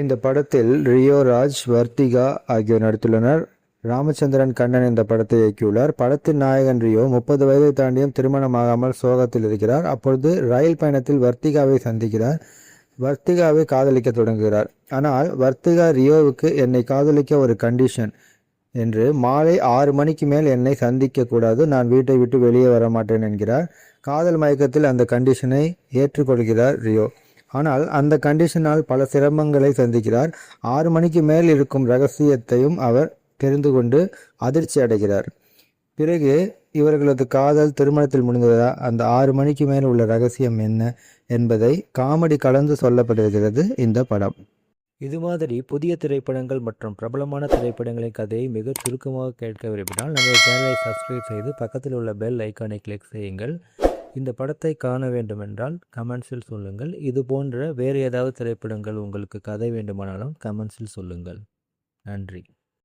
இந்த படத்தில் ரியோ ராஜ், வர்த்திகா ஆகியோர் நடித்துள்ளனர். ராமச்சந்திரன் கண்ணன் இந்த படத்தை இயக்கியுள்ளார். படத்தின் நாயகன் ரியோ 30 வயதை தாண்டியும் திருமணமாகாமல் சோகத்தில் இருக்கிறார். அப்பொழுது ரயில் பயணத்தில் வர்த்திகாவை சந்திக்கிறார். வர்த்திகாவை காதலிக்க தொடங்குகிறார். ஆனால் வர்த்திகா ரியோவுக்கு என்னை காதலிக்க ஒரு கண்டிஷன் என்று மாலை 6 மணிக்கு மேல் என்னை சந்திக்க கூடாது, நான் வீட்டை விட்டு வெளியே வர மாட்டேன் என்கிறார். காதல் மயக்கத்தில் அந்த கண்டிஷனை ஏற்றுக்கொள்கிறார் ரியோ. ஆனால் அந்த கண்டிஷனால் பல சிரமங்களை சந்திக்கிறார். 6 மணிக்கு மேல் இருக்கும் ரகசியத்தையும் அவர் தெரிந்து கொண்டு அதிர்ச்சி அடைகிறார். பிறகு இவர்களது காதல் திருமணத்தில் முடிந்ததா, அந்த 6 மணிக்கு மேல் உள்ள ரகசியம் என்ன என்பதை காமெடி கலந்து சொல்லப்படுகிறது இந்த படம். இது மாதிரி புதிய திரைப்படங்கள் மற்றும் பிரபலமான திரைப்படங்களின் கதையை மிக சுருக்கமாக கேட்க விரும்பினால் நமது சேனலை சப்ஸ்கிரைப் செய்து பக்கத்தில் உள்ள பெல் ஐக்கானை கிளிக் செய்யுங்கள். இந்த படத்தை காண வேண்டுமென்றால் கமெண்ட்ஸில் சொல்லுங்கள். இது போன்ற வேறு ஏதாவது திரைப்படங்கள் உங்களுக்கு கதை வேண்டுமானாலும் கமெண்ட்ஸில் சொல்லுங்கள். நன்றி.